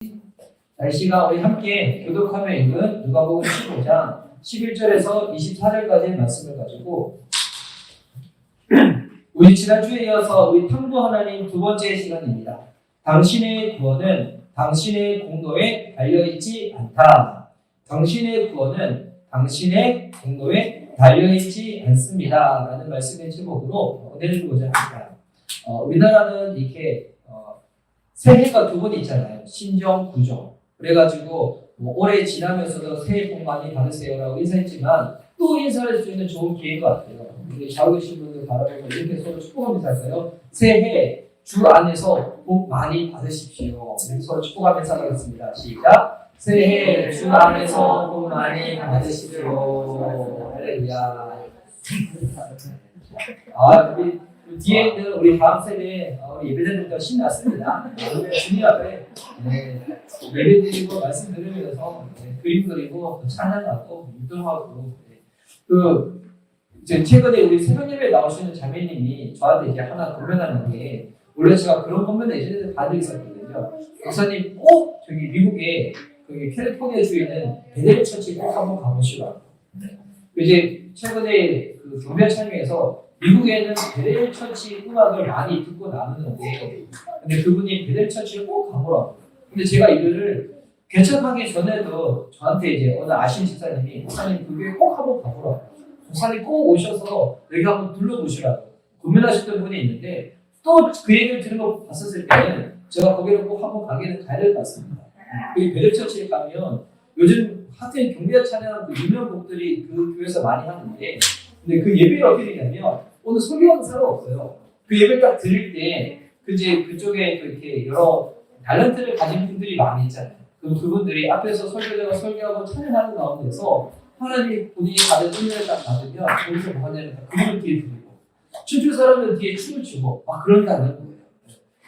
이 시간 우리 함께 교독하며 읽은 누가복음 15장 11절에서 24절까지의 말씀을 가지고 우리 지난주에 이어서 우리 탐구 하나님 두 번째 시간입니다. 당신의 구원은 당신의 공로에 달려있지 않다. 당신의 구원은 당신의 공로에 달려있지 않습니다. 라는 말씀의 제목으로 은혜를 주고자 합니다. 우리나라는 이렇게 새해가 두 번 있잖아요. 신정, 구정. 그래가지고 올해 지나면서도 새해 복 많이 받으세요라고 인사했지만 또 인사할 수 있는 좋은 기회인 것 같아요. 우리 좌우계신 분들 바라보면 이렇게 서로 축복하면서 할까요? 새해 주 안에서 복 많이 받으십시오. 서로 축복하면서 하겠습니다. 시작. 새해 주 안에서 복 많이 받으십시오. 할렐루야. 우리 뒤에 있는 우리 다음 세대 우리 예배자들도 신났습니다. 주님 앞에 예배 드리고 말씀 들으면서 그림 그리고 찬양하고 운동하고 최근에 우리 새벽 예배 나오시는 자매님이 저한테 이제 하나 권면하는 게 원래 제가 그런 권면을 예전에 받은 적이 있었거든요. 목사님 꼭 저기 미국에 거기 캘리포니아 주에 있는 베델 처치 꼭 한번 가보시라고. 이제 최근에 그 교회 참여해서 미국에는 베델 처치 음악을 많이 듣고 나누는데 근데 그분이 베델 처치를 꼭 가보라고. 근데 제가 이거를 개척하기 전에도 저한테 이제 어느 아신 집사님이 목사님 그 교회 꼭 한번 가보라고. 목사님 꼭 오셔서 여기 한번 둘러보시라고 고민하셨던 분이 있는데 또 그 얘기를 들은 거 봤었을 때는 제가 거기를 꼭 한번 가야 될 것 같습니다. 그 베델 처치에 가면 요즘 하여튼 경비자 찬양 그 유명 곡들이 그 교회에서 많이 하는데 근데 그 예배를 어떻게 되냐면 오늘 설교하는 사람 없어요. 그 예배를 딱 드릴 때 그쪽에 이렇게 여러 탤런트를 가진 분들이 많이 있잖아요. 그럼 그분들이 앞에서 설교자가 설교하고 찬양하는 가운데서 하나님이 본인이 받은 은혜를 딱 받으면 거기서 뭐 하냐면 그림을 뒤에 드리고 춤출 사람은 뒤에 춤을 추고 막 그런 게 아닌 거예요.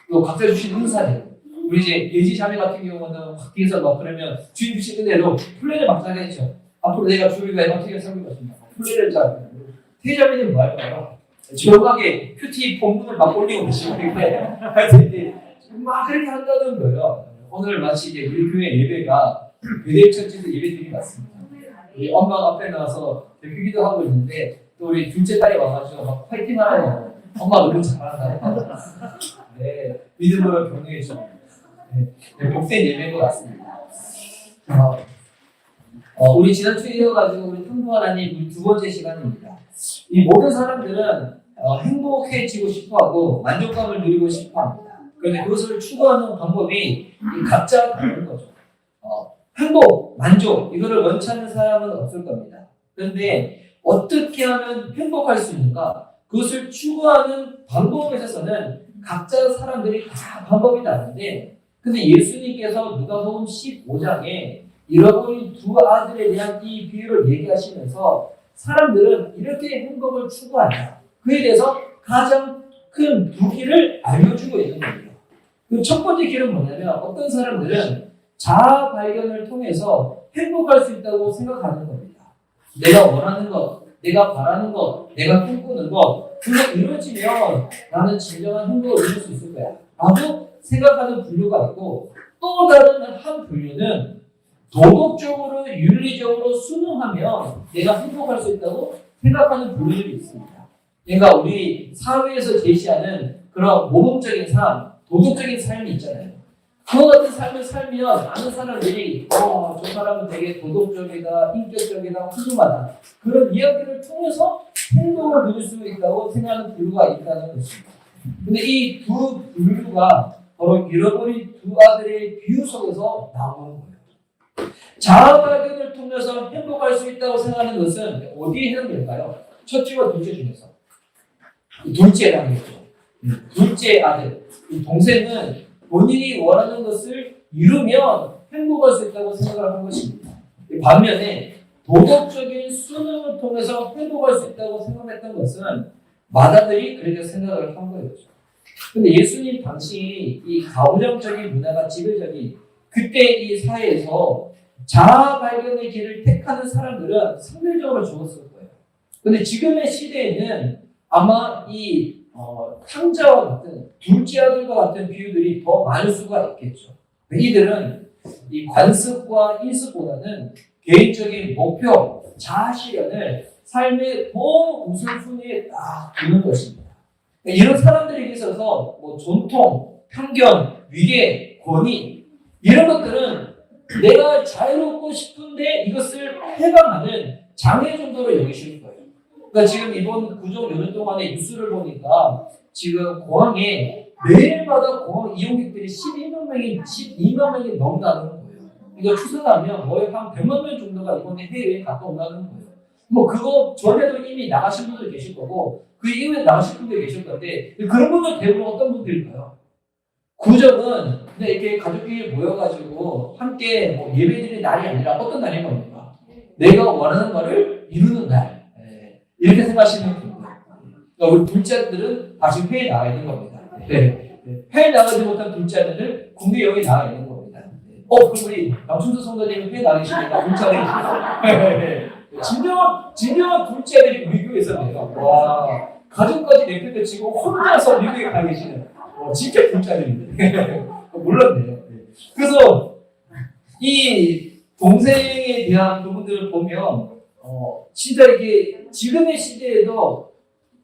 또 각자 주신 은사대로 우리 이제 예지 자매 같은 경우는 확 뒤에서 막 그러면 주인 주신 은혜로 플레이를 막 잘했죠. 앞으로 내가 주일에 어떻게 설교 같습니다. 플레이를 잘 태자매는 뭐 할까요? 지옥하게 큐티 본문을 막 올리고 계시고 이렇게 막 그렇게 한다는 거예요. 오늘 마치 이제 우리 교회 예배가 베델 처치에서 예배드리고 왔습니다. 우리 엄마가 앞에 나와서 기도 하고 있는데 또 우리 둘째 딸이 와가지고 막 파이팅 하라고 엄마 너무 잘한다. 네, 믿음으로 격려해 주고 복된 예배인 것 같습니다. 우리 지난주에 이어가지고 우리 탐구 하나님 두 번째 시간입니다. 이 모든 사람들은 행복해지고 싶어하고 만족감을 누리고 싶어합니다. 그런데 그것을 추구하는 방법이 각자 다른 거죠. 행복, 만족 이거를 원치 않는 사람은 없을 겁니다. 그런데 어떻게 하면 행복할 수 있는가? 그것을 추구하는 방법에 있어서는 각자 사람들이 다 방법이 다른데 근데 예수님께서 누가복음 15장에 잃어버린 두 아들에 대한 이 비유를 얘기하시면서 사람들은 이렇게 행복을 추구한다. 그에 대해서 가장 큰 두 길을 알려주고 있는 겁니다. 그 첫 번째 길은 뭐냐면 어떤 사람들은 자아 발견을 통해서 행복할 수 있다고 생각하는 겁니다. 내가 원하는 것, 내가 바라는 것, 내가 꿈꾸는 것 그게 이루어지면 나는 진정한 행복을 누릴 수 있을 거야 라고 생각하는 분류가 있고 또 다른 한 분류는 도덕적으로 윤리적으로 순응하면 내가 행복할 수 있다고 생각하는 분들이 있습니다. 그러니까 우리 사회에서 제시하는 그런 모범적인 삶, 도덕적인 삶이 있잖아요. 그와 같은 삶을 살면 많은 사람들이 저 사람은 되게 도덕적이다, 인격적이다, 훌륭하다 그런 이야기를 통해서 행복을 누릴 수 있다고 생각하는 분류가 있다는 것입니다. 근데 이 두 분류가 바로 잃어버린 두 아들의 비유 속에서 나오는 거예요. 자아 발견을 통해서 행복할 수 있다고 생각하는 것은 어디에 해당될까요? 첫째와 둘째 중에서 둘째에 해당되죠. 둘째 아들, 동생은 본인이 원하는 것을 이루면 행복할 수 있다고 생각을 한 것입니다. 반면에 도덕적인 수능을 통해서 행복할 수 있다고 생각했던 것은 맏아들이 그렇게 생각을 한 거예요. 근데 예수님 당시 이 가부장적인 문화가 지배적인 그때 이 사회에서 자아 발견의 길을 택하는 사람들은 상대적으로 적었을 거예요. 근데 지금의 시대에는 아마 이 탕자와 같은 둘째 아들과 같은 비유들이 더 많을 수가 있겠죠. 이들은 이 관습과 인습보다는 개인적인 목표, 자아 실현을 삶의 우선순위에 딱 두는 것입니다. 이런 사람들에게 있어서 뭐 전통, 편견, 위계, 권위 이런 것들은 내가 자유롭고 싶은데 이것을 해방하는 장애 정도로 여기시는 거예요. 그러니까 지금 이번 구정 연휴 동안에 뉴스를 보니까 지금 공항에 매일마다 공항 이용객들이 12만 명이 넘는다는 거예요. 이거 추산하면 거의 한 100만 명 정도가 이번에 해외에 갔다 온다는 거예요. 뭐 그거 전에도 이미 나가신 분들 계실 거고 그 이후에 나가신 분들 계실 건데 그런 분들 대부분 어떤 분들일까요? 구정은 그냥 이렇게 가족끼리 모여가지고 함께 뭐 예배드리는 날이 아니라 어떤 날인 겁니까? 내가 원하는 말을 이루는 날. 이렇게 생각하시면 됩니다. 그러니까 우리 둘째들은 다시 회에 나가 있는 겁니다. 회에 나가지 못한 둘째들은 군대 여기 나가 있는 겁니다. 그럼 우리 남춘수 성도님은 회에 나가 계시니까 둘째들이 진정한 둘째들이 우리 교회에서 돼요. 와, 가족까지 내팽개치고 혼자서 미국에 가 계시는 진짜 둘째들인데 몰랐네요. 그래서 이 동생에 대한 부분들을 보면 진짜 이게 지금의 시대에도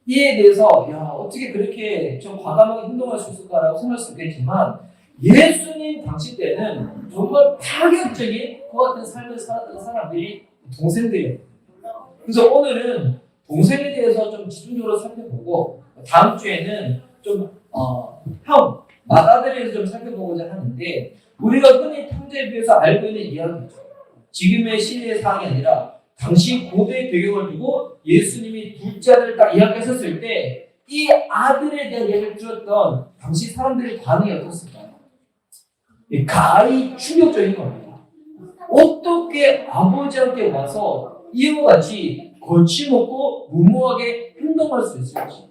이에 대해서 야 어떻게 그렇게 좀 과감하게 행동할 수 있을까라고 생각할 수 있겠지만 예수님 당시 때는 정말 파격적인 그와 같은 삶을 살았던 사람들이 동생들이에요. 그래서 오늘은 동생에 대해서 좀 집중적으로 살펴보고 다음 주에는 좀 형, 맏아들에 대해서 좀 살펴보고자 하는데 우리가 흔히 탕자에 비해서 알고 있는 이야기죠. 지금의 시대의 상황이 아니라 당시 고대의 배경을 두고 예수님이 둘째 아들을 딱 이야기했었을 때 이 아들에 대한 이야기를 들었던 당시 사람들의 반응이 어떻습니까? 가히 충격적인 겁니다. 어떻게 아버지한테 와서 이와 같이 거침없고 무모하게 행동할 수 있을지.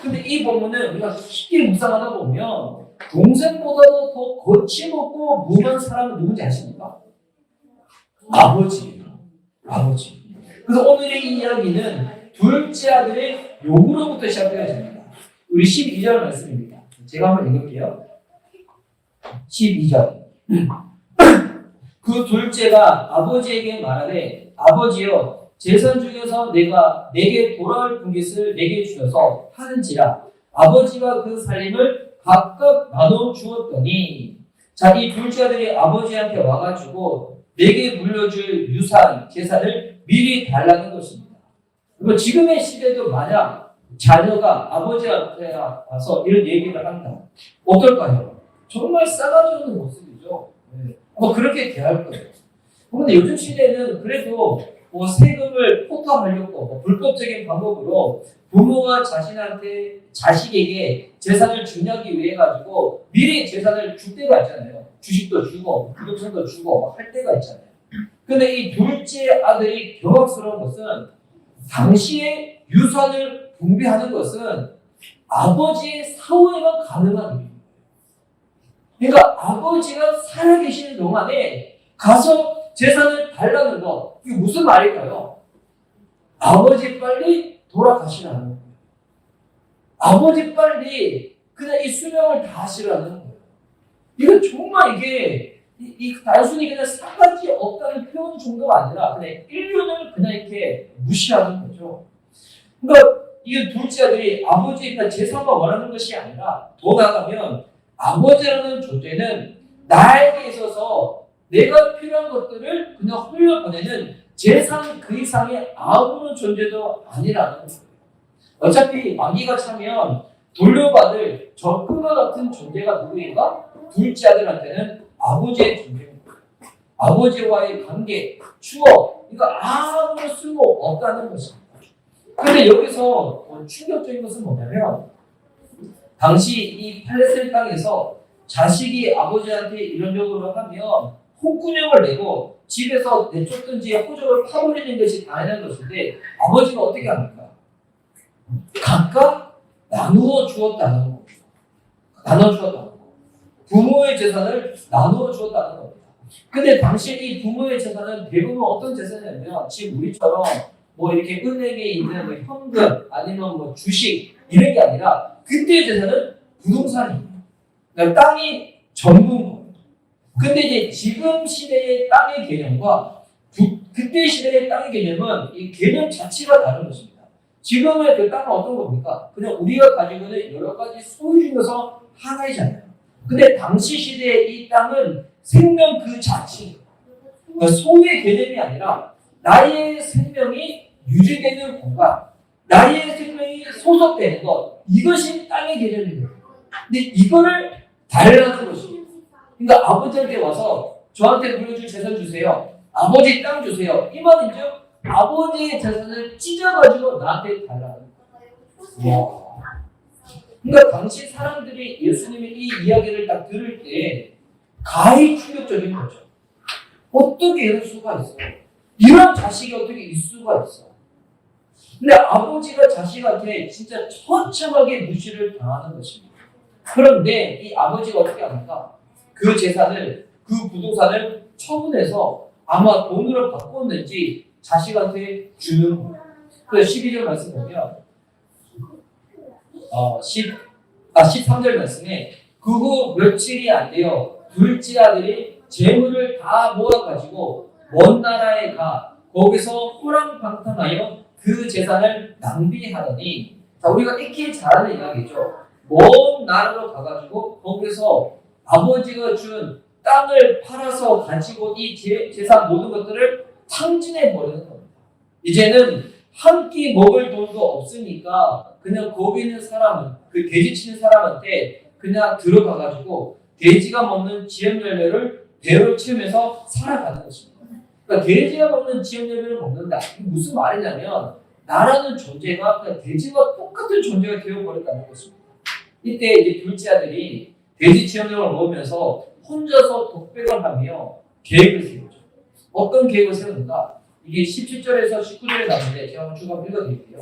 근데 이 본문은 우리가 쉽게 묵상하다 보면 동생보다도 더 거침없고 무모한 사람은 누군지 아십니까? 아버지예요. 아버지. 그래서 오늘의 이 이야기는 둘째 아들의 요구로부터 시작되어집니다. 우리 12절 말씀입니다. 제가 한번 읽을게요. 12절. 그 둘째가 아버지에게 말하되 아버지여 재산 중에서 내게 돌아올 분깃을 내게 주셔서 하는지라 아버지가 그 살림을 각각 나눠 주었더니 자기 둘째 아들이 아버지한테 와가지고 내게 물려줄 유산, 재산을 미리 달라는 것입니다. 그리고 지금의 시대도 만약 자녀가 아버지한테 와서 이런 얘기를 한다. 어떨까요? 정말 싸가지 없는 모습이죠. 그렇게 대할 거예요. 그런데 요즘 시대는 그래도 세금을 포탈하려고 불법적인 방법으로 부모가 자식에게 재산을 증여하기 위해 가지고 미리 재산을 줄 때가 있잖아요. 주식도 주고 부동산도 주고 할 때가 있잖아요. 근데 이 둘째 아들이 경악스러운 것은 당시에 유산을 분배하는 것은 아버지의 사후에만 가능한 일입니다. 그러니까 아버지가 살아계시는 동안에 가서 재산을 달라는 거 이게 무슨 말일까요? 아버지 빨리 돌아가시라는 거예요. 아버지 빨리 그냥 이 수명을 다 하시라는 거예요. 이건 정말 이게 단순히 그냥 상관이 없다는 표현 정도가 아니라 그냥 인륜을 그냥 이렇게 무시하는 거죠. 그러니까 이게 둘째 아들이 아버지가 재산만 원하는 것이 아니라 더 나아가면 아버지라는 존재는 나에게 있어서 내가 필요한 것들을 그냥 흘려보내는 재산 그 이상의 아무런 존재도 아니라는 거예요. 어차피 만기가 차면 돌려받을 적금과 같은 존재가 누구인가? 둘째 아들한테는 아버지의 존재입니다. 아버지와의 관계, 추억, 이거 아무런 쓸모 없다는 것입니다. 그런데 여기서 충격적인 것은 뭐냐면 당시 이 팔레스타인 땅에서 자식이 아버지한테 이런 요구를 하면 홍군형을 내고 집에서 내쫓든지 호적을 파버리는 것이 당연한 것인데 아버지가 어떻게 합니까? 각각 나누어 주었다는 겁니다. 나누어 주었다는 겁니다. 부모의 재산을 나누어 주었다는 겁니다. 근데 당시 이 부모의 재산은 대부분 어떤 재산이냐면 지금 우리처럼 이렇게 은행에 있는 현금 아니면 주식 이런 게 아니라 그때의 재산은 부동산이에요. 그러니까 땅이 전부인 거예요. 근데 이제 지금 시대의 땅의 개념과 그때 시대의 땅의 개념은 이 개념 자체가 다른 것입니다. 지금의 그 땅은 어떤 겁니까? 그냥 우리가 가지고 있는 여러 가지 소유 중에서 하나이잖아요. 근데 당시 시대의 이 땅은 생명 그 자체, 그러니까 소유의 개념이 아니라 나의 생명이 유지되는 공간, 나의 생명이 소속되는 것, 이것이 땅의 개념입니다. 근데 이거를 달라는 것입니다. 그러니까 아버지한테 와서 저한테 물려줄 재산 주세요. 아버지 땅 주세요. 이 말이죠. 아버지의 재산을 찢어가지고 나한테 달라는 거예요. 그러니까 당시 사람들이 예수님의 이 이야기를 딱 들을 때 가히 충격적인 거죠. 어떻게 이럴 수가 있어? 이런 자식이 어떻게 있을 수가 있어? 근데 아버지가 자식한테 진짜 처참하게 무시를 당하는 것입니다. 그런데 이 아버지가 어떻게 합니까? 그 재산을, 그 부동산을 처분해서 아마 돈으로 바꿨는지 자식한테 주는 거예요. 그래서 12절 말씀 보면 13절 말씀에 그 후 며칠이 안 되어 둘째 아들이 재물을 다 모아가지고 먼 나라에 가 거기서 호랑방탕하여 그 재산을 낭비하더니, 자, 우리가 익히 잘 아는 이야기죠. 먼 나라로 가가지고 거기서 아버지가 준 땅을 팔아서 가지고 이 재산 모든 것들을 탕진해 버리는 겁니다. 이제는 한 끼 먹을 돈도 없으니까 그냥 거기 있는 사람은, 그 돼지 치는 사람한테 그냥 들어가가지고 돼지가 먹는 지역 열매를 배로 채우면서 살아가는 것입니다. 그러니까 돼지가 먹는 지역 열매를 먹는다. 이게 무슨 말이냐면 나라는 존재가 그냥 돼지와 똑같은 존재가 되어버렸다는 것입니다. 이때 이제 둘째 아들이 돼지 지역 열매를 먹으면서 혼자서 독백을 하며 계획을 세우죠. 어떤 계획을 세우는가? 이게 17절에서 19절에 나오는데 제가 한번 쭉 한번 읽어드릴게요.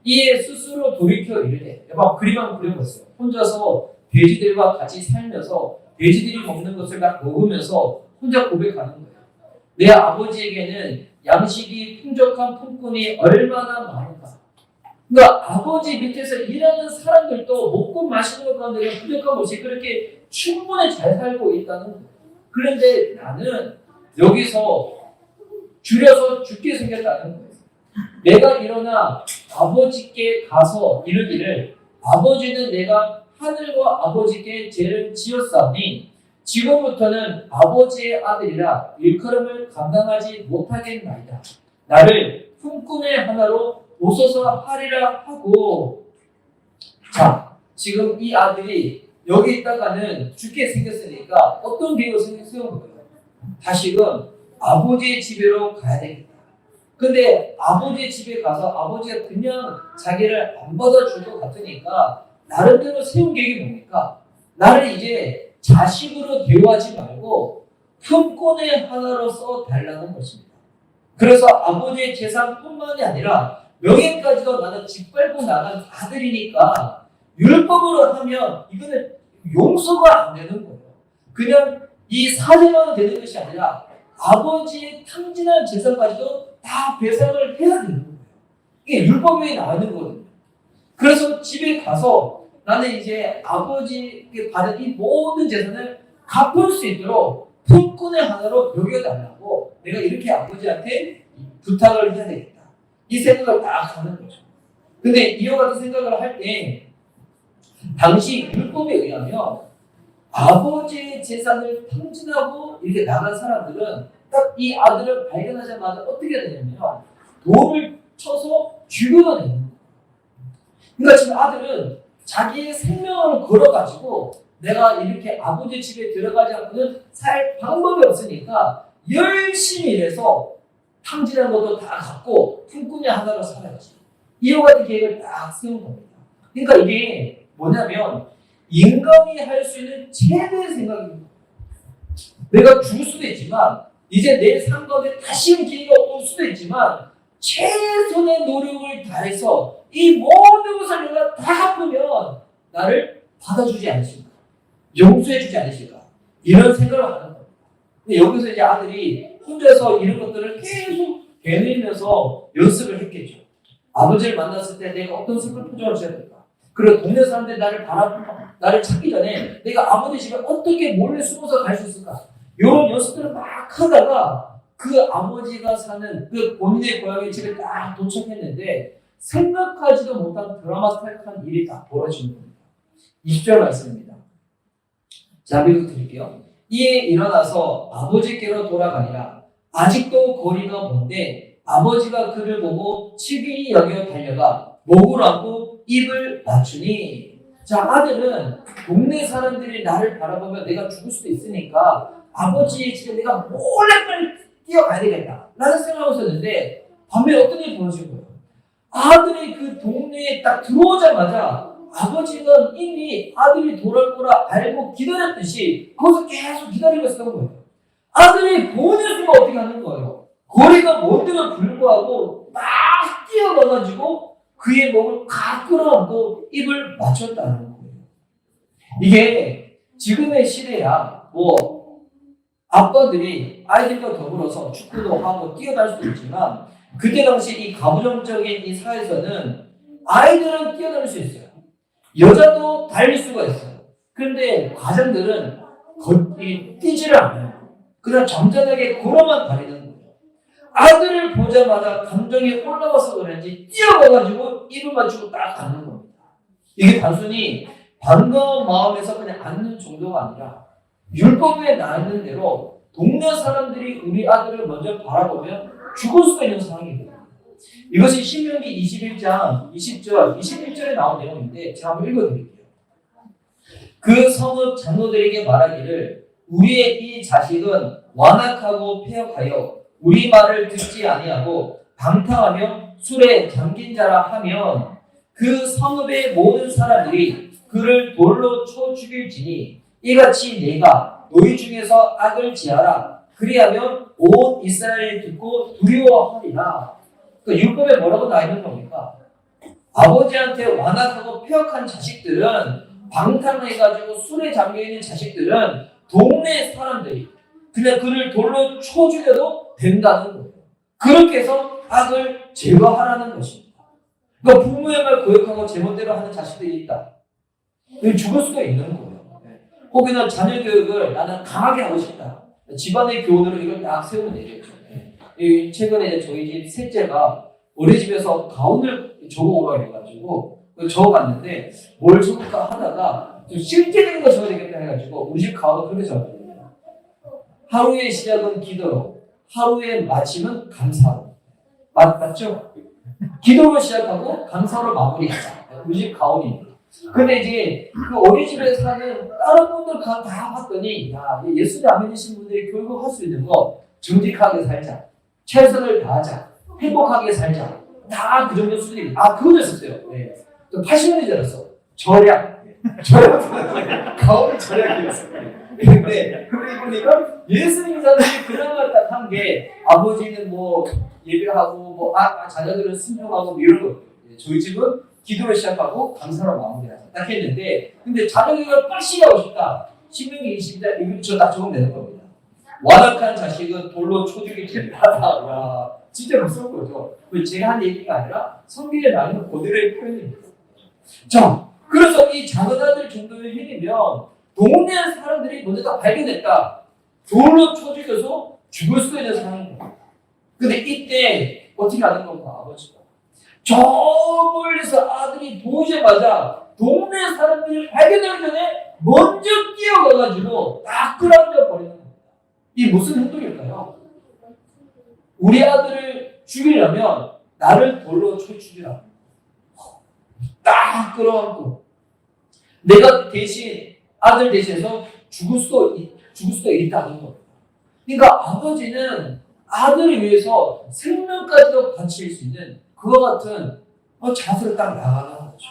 이에 스스로 돌이켜 이르되, 막 그림 한번 그려봤어요. 혼자서 돼지들과 같이 살면서 돼지들이 먹는 것을 막 먹으면서 혼자 고백하는 거예요. 내 아버지에게는 양식이 풍족한 품꾼이 얼마나 많은가. 그러니까 아버지 밑에서 일하는 사람들도 먹고 마시는 것 가운데 부족한 것이 그렇게 충분히 잘 살고 있다는 거예요. 그런데 나는 여기서 줄여서 죽게 생겼다는 거예요. 내가 일어나 아버지께 가서 이르기를, 아버지는 내가 하늘과 아버지께 죄를 지었사오니 지금부터는 아버지의 아들이라 일컬음을 감당하지 못하겠나이다. 나를 품꾼의 하나로 오소서 하리라 하고. 자, 지금 이 아들이 여기 있다가는 죽게 생겼으니까 어떤 계획을 세운 거예요? 다시금 아버지의 집으로 가야 되겠다. 근데 아버지의 집에 가서 아버지가 그냥 자기를 안 받아줄 것 같으니까 나름대로 세운 계획이 뭡니까? 나를 이제 자식으로 대우하지 말고 품꾼의 하나로 써달라는 것입니다. 그래서 아버지의 재산뿐만이 아니라 명예까지도 나는 짓밟고 나간 아들이니까 율법으로 하면 이거는 용서가 안 되는 거예요. 그냥 이 사죄만 되는 것이 아니라 아버지의 탕진한 재산까지도 다 배상을 해야 되는 거예요. 이게 율법에 나오는 거거든요. 그래서 집에 가서 나는 이제 아버지께 받은 이 모든 재산을 갚을 수 있도록 품꾼의 하나로 여겨달라고 내가 이렇게 아버지한테 부탁을 해야 되겠다. 이 생각을 딱 하는 거죠. 근데 이와 같은 생각을 할 때 당시 율법에 의하면 아버지의 재산을 탕진하고 이렇게 나간 사람들은 딱 이 아들을 발견하자마자 어떻게 되냐면 돌을 쳐서 죽여야 되는 거예요. 그러니까 지금 아들은 자기의 생명을 걸어가지고 내가 이렇게 아버지 집에 들어가지 않고는 살 방법이 없으니까 열심히 일해서 탕진한 것도 다 갖고 품꾼이 하나로 살아야지. 이와 같은 계획을 딱 세운 겁니다. 그러니까 이게 뭐냐면 인간이 할 수 있는 최대의 생각입니다. 내가 죽을 수도 있지만 이제 내 삶 가운데 다시는 기회가 올 수도 있지만 최선의 노력을 다해서 이 모든 것을 내가 다 갚으면 나를 받아주지 않으실까? 용서해주지 않으실까? 이런 생각을 하는 겁니다. 근데 여기서 이제 아들이 혼자서 이런 것들을 계속 되뇌면서 연습을 했겠죠. 아버지를 만났을 때 내가 어떤 슬픈 표정을 지어야 될까? 그리고 동네 사람들이 나를 찾기 전에 내가 아버지 집에 어떻게 몰래 숨어서 갈 수 있을까? 이런 연습들을 막 하다가 그 아버지가 사는 그 본인의 고향의 집에 딱 도착했는데 생각하지도 못한 드라마틱한 일이 딱 벌어지는 겁니다. 20절 말씀입니다. 자, 읽어드릴게요. 이에 일어나서 아버지께로 돌아가니라. 아직도 거리가 먼데 아버지가 그를 보고 치밀히 여겨 달려가 목을 안고 입을 맞추니. 자, 아들은 동네 사람들이 나를 바라보면 내가 죽을 수도 있으니까 아버지의 집에 내가 몰래 빨리 뛰어가야 되겠다 라는 생각을 했었는데 반면에 어떤 일이 벌어진 거예요. 아들이 그 동네에 딱 들어오자마자 아버지가 이미 아들이 돌아올 거라 알고 기다렸듯이 거기서 계속 기다리고 있었던 거예요. 아들이 보내주면 어떻게 하는 거예요? 거리가 먼데도 불구하고 막 뛰어가가지고 그의 몸을 각 끌어안고 입을 맞췄다는 거예요. 이게 지금의 시대야 뭐 아빠들이 아이들과 더불어서 축구도 하고 뛰어날 수도 있지만 그때 당시 이 가부장적인 이 사회에서는 아이들은 뛰어날 수 있어요. 여자도 달릴 수가 있어요. 그런데 가장들은 뛰지를 않아요. 그냥 점잖하게 걸어만 다니는 거예요. 아들을 보자마자 감정이 올라와서 그런지 뛰어가가지고 입을 맞추고 딱 앉는 겁니다. 이게 단순히 반가운 마음에서 그냥 앉는 정도가 아니라 율법에 나있는 대로 동네 사람들이 우리 아들을 먼저 바라보면 죽을 수가 있는 상황이거든요. 이것이 신명기 21장 20절, 21절에 나온 내용인데 제가 한번 읽어드릴게요. 그 성읍 장로들에게 말하기를 우리의 이 자식은 완악하고 폐역하여 우리 말을 듣지 아니하고 방탕하며 술에 잠긴 자라 하면 그 성읍의 모든 사람들이 그를 돌로 쳐 죽일지니 이같이 내가 너희 중에서 악을 지하라. 그리하면 온 이스라엘이 듣고 두려워하리라. 그 율법에 뭐라고 나와 있는 겁니까? 아버지한테 완악하고 폐역한 자식들은 방탕해가지고 술에 잠겨있는 자식들은 동네 사람들이 그냥 그를 돌로 쳐 죽여도 된다는 거예요. 그렇게 해서 악을 제거하라는 것입니다. 그러니까 부모의 말 거역하고 제멋대로 하는 자식들이 있다. 죽을 수가 있는 거예요. 혹은 자녀 교육을 나는 강하게 하고 싶다. 집안의 교훈으로 이걸 딱 세우면 되겠죠. 최근에 저희 집 셋째가 어린이집에서 가운을 적어오라 해가지고 적어봤는데 뭘 적을까 하다가 좀 실제적인 거 적어야 되겠다 해가지고 우리 집 가운을 그렇게 적었거든요. 하루의 시작은 기도로, 하루의 마침은 감사로. 맞죠? 기도로 시작하고 감사로 마무리하자. 우리 집 가온입니다. 근데 이제 그 어린이집에 사는 다른 분들 다 봤더니 야, 예수님 안 믿으신 분들이 교육을 할 수 있는 거 정직하게 살자, 최선을 다하자, 행복하게 살자, 다 그 정도 수준입니다. 아, 그거 됐었어요. 네. 80년이 지났어. 절약, 가오를 절약이었어요. 근데 보니까 예수님 사람들이 그나마 딱 한 게 아버지는 뭐 예배하고 뭐 자녀들은 순종하고 뭐 이런 거. 저희 집은 기도를 시작하고 감사로 마무리하자 딱 했는데 근데 자녀교육을 빡시게 하고 싶다. 신명기 20장 이거 저딱 적으면 되는 겁니다. 완악한 자식은 돌로 쳐 죽이지 않다. 야, 진짜 무서운 거죠. 제가 한 얘기가 아니라 성경에 나오는 그대로의 표현입니다. 자, 그래서 이 작은 아들 정도의 일이면 동네 사람들이 먼저 다 발견했다. 돌로 쳐 죽여서 죽을 수 있는 상황입니다. 근데 이때 어떻게 하는 건가 아버지가 저 멀리서 아들이 보이자마자 동네 사람들이 발견하기 전에 먼저 뛰어가가지고 딱 끌어안려 버리는 겁니다. 이게 무슨 행동일까요? 우리 아들을 죽이려면 나를 돌로 쳐 죽이라. 딱 끌어안고 내가 대신 아들 대신해서 죽을 수도 있다는 겁니다. 그러니까 아버지는 아들을 위해서 생명까지도 바칠 수 있는 그와 같은 자세를 딱 나가는 거죠.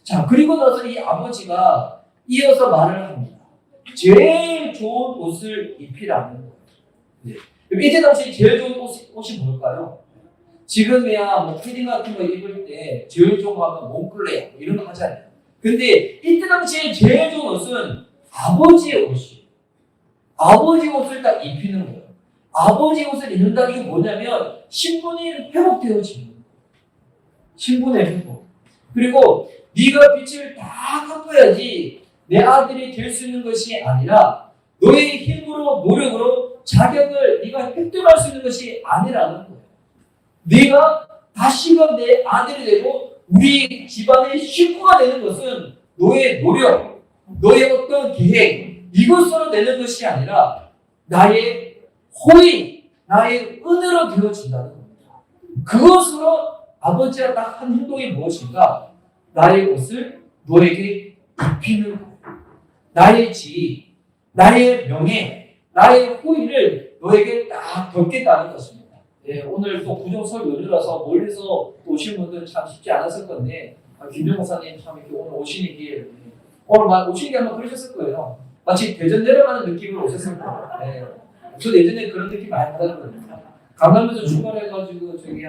자, 그리고 나서 이 아버지가 이어서 말을 합니다. 제일 좋은 옷을 입히라는 거예요. 네. 이때 당시 제일 좋은 옷이 뭘까요? 지금이야 뭐 패딩 같은 거 입을 때 제일 좋은 거 하면 몽클레어 이런 거 하잖아요. 근데 이때 당시에 제일 좋은 옷은 아버지의 옷이에요. 아버지 옷을 딱 입히는 거예요. 아버지 옷을 입는다는 게 뭐냐면 신분이 회복되어지는 거예요. 신분의 회복. 그리고 네가 빛을 다 갚아야지 내 아들이 될 수 있는 것이 아니라 너의 힘으로 노력으로 자격을 네가 획득할 수 있는 것이 아니라는 거예요. 네가 다시금 내 아들이 되고 우리 집안의 식구가 되는 것은 너의 노력, 너의 어떤 계획 이것으로 되는 것이 아니라 나의 호의, 나의 은혜로 되어진다는 겁니다. 그것으로 아버지가 딱 한 행동이 무엇인가? 나의 것을 너에게 입히는 거예요. 나의 지위, 나의 명예, 나의 호의를 너에게 딱 덮겠다는 것입니다. 예, 오늘 또 구정설 연휴라서 멀리서 오신 분들은 참 쉽지 않았을 건데 김정 목사님 참 이렇게 오늘 오시는 길 오늘 오시는 게 아마 그러셨을 거예요. 마치 대전 내려가는 느낌으로 오셨을 거예요. 예. 저도 예전에 그런 느낌 많이 받았거든요. 강남에서 출발해가지고 저기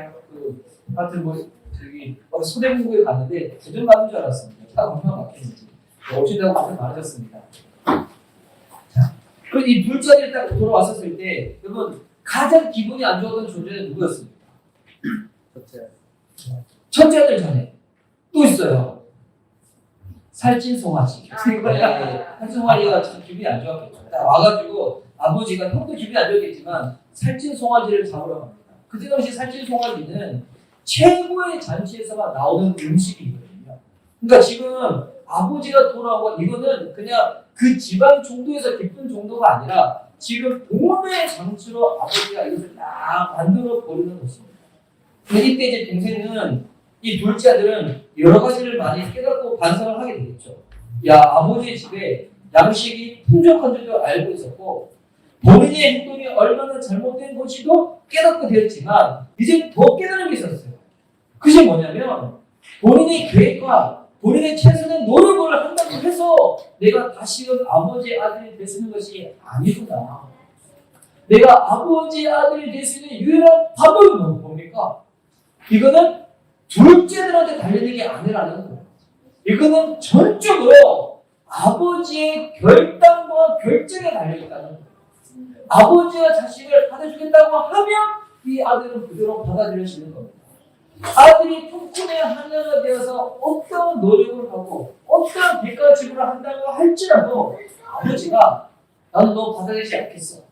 하여튼 뭐 저기 소대문구에 갔는데 대전 가는 줄 알았습니다. 차가 얼마나 막혔는지 오신다고 고생 많으셨습니다. 자, 그럼 이 둘째를 딱 돌아왔었을 때 여러분 가장 기분이 안 좋았던 존재는 누구였습니까? 첫째 아들 자네. 또 있어요. 살찐 송아지. 살찐 송아지가 참 기분이 안 좋았겠죠. 와가지고 아버지가 형도 기분이 안 좋았겠지만 살찐 송아지를 잡으러 갑니다. 그때 당시 살찐 송아지는 최고의 잔치에서만 나오는 음식이거든요. 그러니까 지금 아버지가 돌아오고 이거는 그냥 그 집안 정도에서 기쁜 정도가 아니라 지금 온의 장치로 아버지가 이것을 딱 만들어 버리는 것입니다. 근데 이때 이제 동생은 이 둘째 아들은 여러 가지를 많이 깨닫고 반성을 하게 되겠죠. 야, 아버지의 집에 양식이 풍족한 줄도 알고 있었고 본인의 행동이 얼마나 잘못된 것이도 깨닫고 되었지만 이제 더 깨달은 게 있었어요. 그게 뭐냐면 본인의 계획과 본인의 최선의 노력을 한다고 해서 내가 다시금 아버지의 아들이 될 수 있는 것이 아니구나. 내가 아버지의 아들이 될 수 있는 유일한 방법은 뭡니까? 이거는 둘째들한테 달리는 게 아니라는 거예요. 이거는 전적으로 아버지의 결단과 결정에 달려있다는 거예요. 아버지가 자식을 받아주겠다고 하면 이 아들은 그대로 받아들여지는 겁니다. 아들이 품꾼의 하나가 되어서 어떤 노력을 하고 어떤 대가 지불을 한다고 할지라도 아버지가 나는 너 받아들이지 않겠어.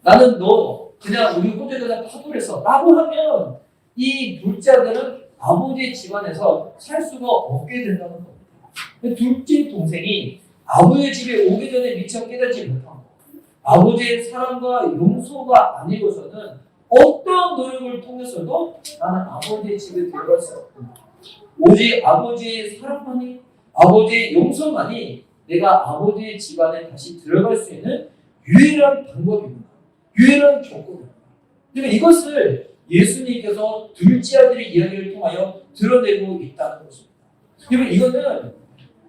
나는 너 그냥 우리 호텔에다 파도했어 라고 하면 이 둘째 아들은 아버지의 집안에서 살 수가 없게 된다는 겁니다. 둘째 동생이 아버지의 집에 오기 전에 미처 깨닫지 못하고 아버지의 사랑과 용서가 아니고서는 어떤 노력을 통해서도 나는 아버지의 집에 들어갈 수 없구나. 오직 아버지의 사랑만이 아버지의 용서만이 내가 아버지의 집안에 다시 들어갈 수 있는 유일한 방법이구나. 유일한 조건이구나. 그러니까 이것을 예수님께서 둘째 아들의 이야기를 통하여 드러내고 있다는 것입니다. 그러면 이거는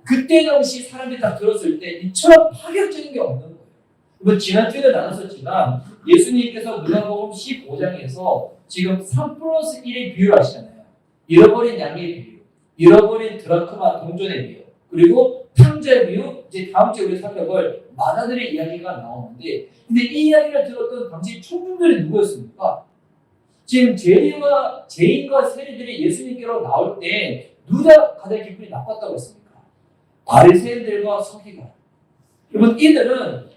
그때 당시 사람들이 딱 들었을 때 이처럼 파격적인 게 없는 거예요. 지난주에도 나눴었지만 예수님께서 누가복음 15장에서 지금 3+1의 비유를 하시잖아요. 잃어버린 양의 비유, 잃어버린 드라크마 동전의 비유, 그리고 탕자의 비유, 이제 다음 주에 우리 살펴볼 마다들의 이야기가 나오는데 근데 이 이야기를 들었던 당시 청중들이 누구였습니까? 지금 죄인과 세리들이 예수님께로 나올 때 누가 가장 기분이 나빴다고 했습니까? 바리새인들과 서기관. 여러분 이들은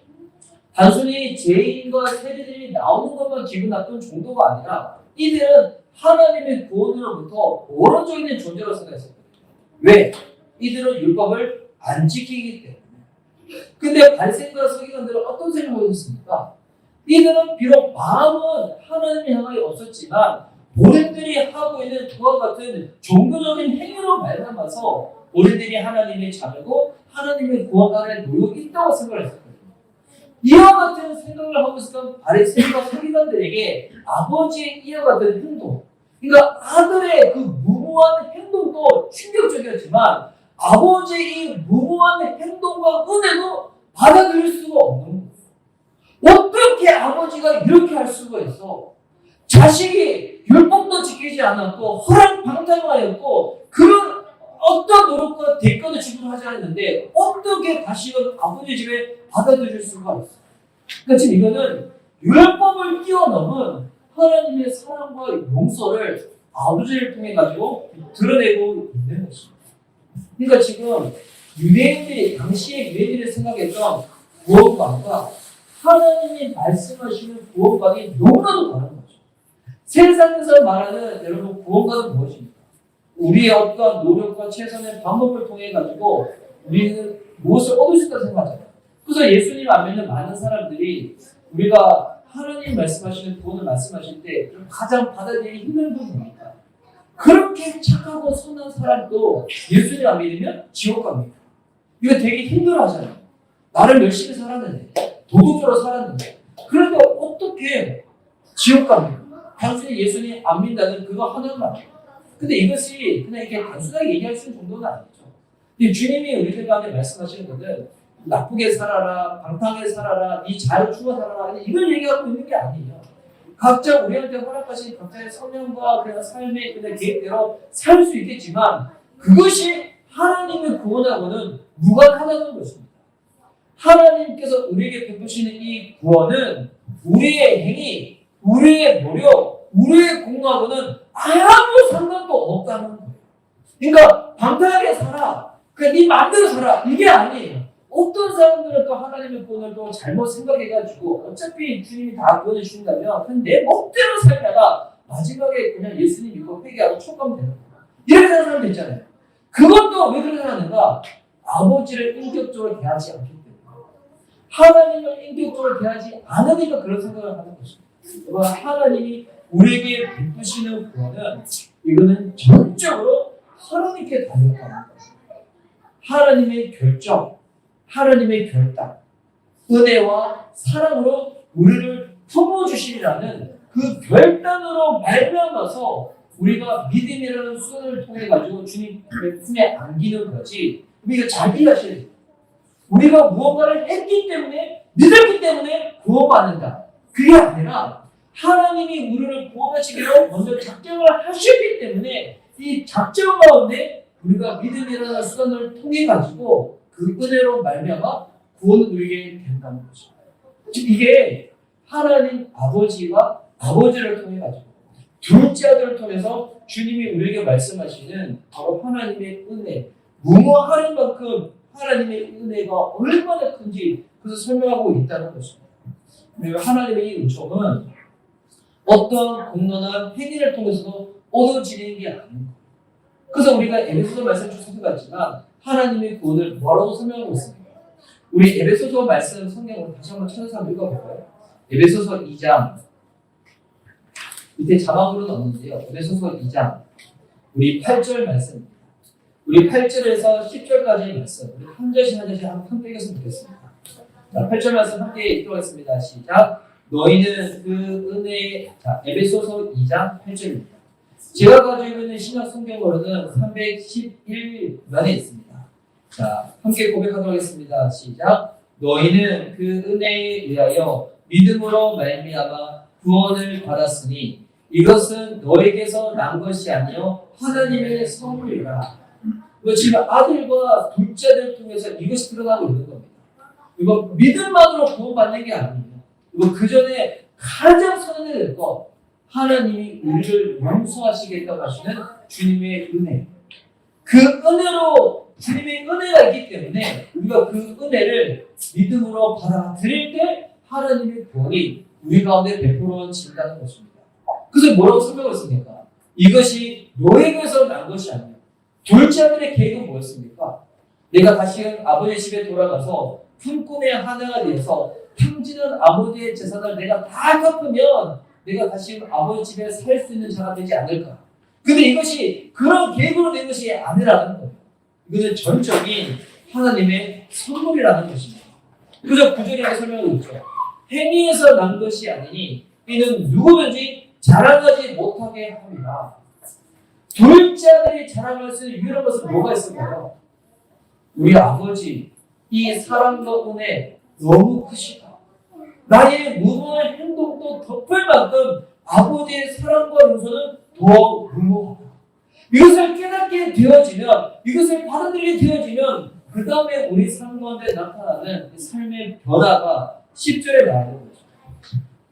단순히 죄인과 세리들이 나오는 것만 기분 나쁜 정도가 아니라 이들은 하나님의 구원으로부터 멀어져 있는 존재로 생각했었거든요. 왜? 이들은 율법을 안 지키기 때문에. 근데 바리새인과 서기관들은 어떤 생각을 했습니까? 이들은 비록 마음은 하나님을 향하여 없었지만 본인들이 하고 있는 그와 같은 종교적인 행위로 말미암아서 본인들이 하나님의 자녀고 하나님의 구원 아래 노력이 있다고 생각을 했었거든요. 이와 같은 생각을 하고 있었던 바리새인과 서기관들에게 아버지의 이와 같은 행동, 그러니까 아들의 그 무모한 행동도 충격적이었지만 아버지의 이 무모한 행동과 은혜도 받아들일 수가 없는 거예요. 어떻게 아버지가 이렇게 할 수가 있어? 자식이 율법도 지키지 않았고 허랑방탕하였고 그런 어떤 노력과 대가도 지불하지 않았는데 어떻게 다시금 아버지 집에 받아들일 수가 있어? 그러니까 지금 이거는 율법을 뛰어넘은 하나님의 사랑과 용서를 아버지를 통해 가지고 드러내고 있는 것입니다. 그러니까 지금 유대인들이 당시에 유대인들이 생각했던 무엇과가 하나님이 말씀하시는 구원관이 너무나도 다른 거죠. 세상에서 말하는 여러분 구원관은 무엇입니까? 우리의 어떤 노력과 최선의 방법을 통해 가지고 우리는 무엇을 얻을 수 있다고 생각하잖아요. 그래서 예수님 안 믿는 많은 사람들이 우리가 하나님 말씀하시는 구원을 말씀하실 때 가장 받아들이기 힘든 부분이 뭡니까? 그렇게 착하고 선한 사람도 예수님 안 믿으면 지옥 갑니다. 이거 되게 힘들어하잖아요. 나를 열심히 살았는데, 도덕적으로 살았는데, 그런데 어떻게 지옥 갑니까? 단순히 예수님 안 믿는다는 그거 하나만. 근데 이것이 그냥 이렇게 단순하게 얘기할 수 있는 정도는 아니죠. 근데 주님이 우리들 가운데 말씀하시는 것은 나쁘게 살아라, 방탕하게 살아라, 네 자유 추워 살아라, 이걸 얘기하고 있는 게 아니에요. 각자 우리한테 허락하신 각자의 성향과 그냥 삶의 그냥 계획대로 살 수 있겠지만 그것이 하나님의 구원하고는 무관하다는 것입니다. 하나님께서 우리에게 베푸시는 이 구원은 우리의 행위, 우리의 노력, 우리의 공로하고는 아무 상관도 없다는 거예요. 그러니까 방탕하게 살아, 그냥 네 마음대로 살아, 이게 아니에요. 어떤 사람들은 또 하나님의 구원을 또 잘못 생각해가지고 어차피 주님이 다 구원해 주신다면 그냥 내 멋대로 살다가 마지막에 그냥 예수님 믿고 회개하고 촉감 되는 거야. 이렇게 하는 사람도 있잖아요. 그것도 왜 그렇게 하는가? 아버지를 인격적으로 대하지 않기 때문에. 하나님을 인격적으로 대하지 않으니까 그런 생각을 하는 것입니다. 하나님이 우리에게 베푸시는 구원은 이거는 전적으로 하나님께 달렸다는 거예요. 하나님의 결정, 하나님의 결단, 은혜와 사랑으로 우리를 품어주시리라는 그 결단으로 말미암아서 우리가 믿음이라는 수단을 통해 가지고 주님의 품에 안기는 거지. 우리가 자기 자신, 우리가 무언가를 했기 때문에 믿었기 때문에 구원받는다. 그게 아니라 하나님이 우리를 구원하시기로 먼저 작정을 하셨기 때문에 이 작정 가운데 우리가 믿음이라는 수단을 통해 가지고 그 은혜로 말미암아 구원을 누리게 된다는 거죠. 즉 이게 하나님 아버지와 아버지를 통해 가지고 둘째 아들을 통해서 주님이 우리에게 말씀하시는 바로 하나님의 은혜, 무모할 만큼 하나님의 은혜가 얼마나 큰지 그래서 설명하고 있다는 것입니다. 그리고 하나님의 이 은총은 어떤 공로나 행위를 통해서도 얻어지는 게 아닙니다. 그래서 우리가 에베소서 말씀 쭉 살펴봤지만 하나님의 구원을 뭐라고 설명하고 있습니까? 우리 에베소서 말씀 성경으로 다시 한번 찾아서 한번 읽어볼까요? 에베소서 2장 밑에 자막으로는 없는데요. 에베소서 2장 우리 8절 말씀입니다. 우리 8절에서 10절까지의 말씀 우리 한 절씩 한 절씩 한번 함께 읽었으면 좋겠습니다. 자, 8절 말씀 함께 읽도록 하겠습니다. 시작. 너희는 그 은혜, 자, 에베소서 2장 8절입니다. 제가 가지고 있는 신약 성경으로는 311면에 있습니다. 자, 함께 고백하도록 하겠습니다. 시작. 너희는 그 은혜에 의하여 믿음으로 말미암아 구원을 받았으니 이것은 너에게서 난 것이 아니요 하나님의 선물이라. 지금 아들과 둘째 아들을 통해서 이것이 드러나고 있는 겁니다. 이거 믿음만으로 구원받는 게 아니에요. 이거 그 전에 가장 선언해야 될 것, 하나님이 우리를 용서하시겠다고 하시는 주님의 은혜. 그 은혜로 주님의 은혜가 있기 때문에 우리가 그 은혜를 믿음으로 받아들일 때 하나님의 구원이 우리 가운데 베풀어진다는 것입니다. 그래서 뭐라고 설명했습니까? 이것이 너에게서 난 것이 아니에요. 둘째 아들의 계획은 뭐였습니까? 내가 다시금 아버지 집에 돌아가서 품꾼의 하나가 되어서 탕지는 아버지의 재산을 내가 다 갚으면 내가 다시금 아버지 집에 살 수 있는 자가 되지 않을까? 근데 이것이 그런 계획으로 된 것이 아니라는 거예요. 이것은 전적인 하나님의 선물이라는 것입니다. 그래서 구절에 설명을 했죠. 행위에서 난 것이 아니니 이는 누구든지 자랑하지 못하게 합니다. 둘째 아들이 자랑할 수 있는 유일한 것은 뭐가 있을까요? 우리 아버지 이 사랑과 은혜 너무 크시다. 나의 무모한 행동도 덮을 만큼 아버지의 사랑과 용서는 더 무모하다. 이것을 깨닫게 되어지면, 이것을 받아들이게 되어지면 그 다음에 우리 삶 가운데 나타나는 삶의 변화가 10절에 나오는 거죠.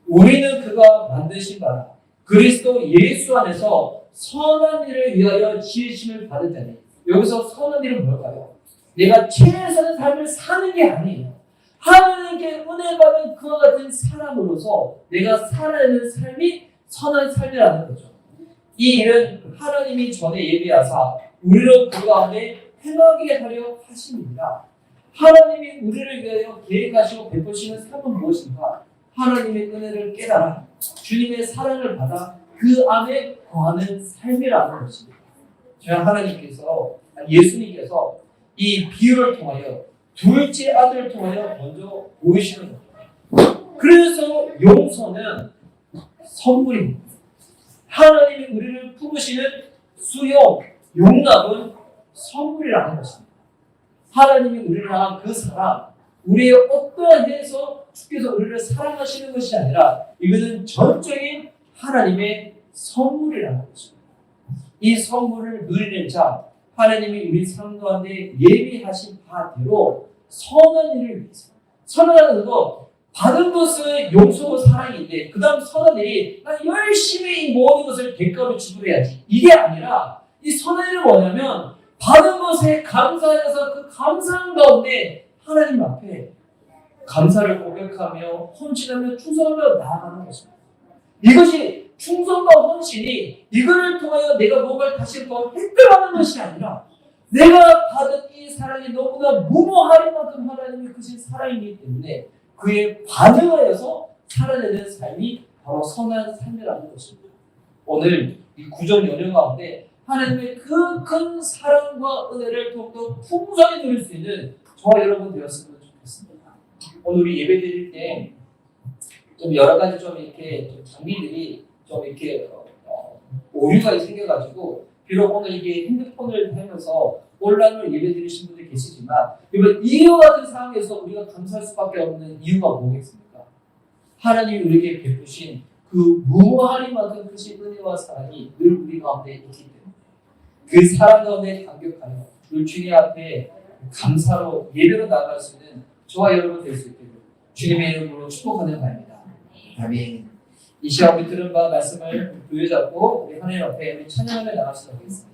우리는 그가 만드신 바라 그리스도 예수 안에서 선한 일을 위하여 지으심을 받을 때니. 여기서 선한 일은 뭘까요? 내가 최선의 삶을 사는 게 아니에요. 하나님께 은혜 받은 그와 같은 사람으로서 내가 살아내는 삶이 선한 삶이라는 거죠. 이 일은 하나님이 전에 예비하사 우리를 그 가운데 행하게 하려 하십니다. 하나님이 우리를 위하여 계획하시고 베푸시는 삶은 무엇인가? 하나님의 은혜를 깨달아 주님의 사랑을 받아 그 안에 거하는 삶이라는 것입니다. 저희 하나님께서, 예수님께서 이 비유를 통하여 둘째 아들을 통하여 먼저 보이시는 겁니다. 그래서 용서는 선물입니다. 하나님이 우리를 품으시는 수용, 용납은 선물이라는 것입니다. 하나님이 우리를 향한 그 사랑, 우리의 어떠한 데서 주께서 우리를 사랑하시는 것이 아니라 이거는 전적인 하나님의 선물이라는 것입니다. 이 선물을 누리는 자, 하나님이 우리 삶 가운데 예비하신 바대로 선한 일을 위해서, 선하다는 거 받은 것은 용서고 사랑인데 그 다음 선한 일이 난 열심히 이 모든 것을 대가로 지불해야지, 이게 아니라 이 선한 일은 뭐냐면 받은 것에 감사해서 그 감사한 가운데 하나님 앞에 감사를 고백하며 헌신하며 충성하며 나아가는 것입니다. 이것이 충성과 헌신이 이거를 통하여 내가 뭔가를 다시 더 획득하는 것이 아니라 내가 받은 이 사랑이 너무나 무모할 만큼 하나님이 크신 사랑이기 때문에 그에 반응하여서 살아내는 삶이 바로 선한 삶이라는 것입니다. 오늘 이 구정 연휴 가운데 하나님의 그 큰 사랑과 은혜를 더욱더 풍성히 누릴 수 있는 저와 여러분 되었으면 좋겠습니다. 오늘 우리 예배 드릴 때 좀 여러 가지 좀 이렇게 좀 장비들이 좀 이렇게 오류가 생겨가지고 비록 오늘 이게 핸드폰을 하면서 온라인으로 예배 드리신 분들 계시지만 이와 같은 상황에서 우리가 감사할 수밖에 없는 이유가 뭐겠습니까? 하나님이 우리에게 베푸신 그 무한히만큼 크신 은혜와 사랑이 늘 우리 가운데 있기 때문에 그 사랑 가운데 감격하여 늘 주님 앞에 감사로 예배로 나아갈 수 있는 저와 여러분 될 수 있도록 주님의 이름으로 축복하는 바입니다. 아멘. 이 시간 우리 들은 바 말씀을 부여잡고 우리 하나님 앞에 우리 찬양하며 나갈 수 있겠습니다.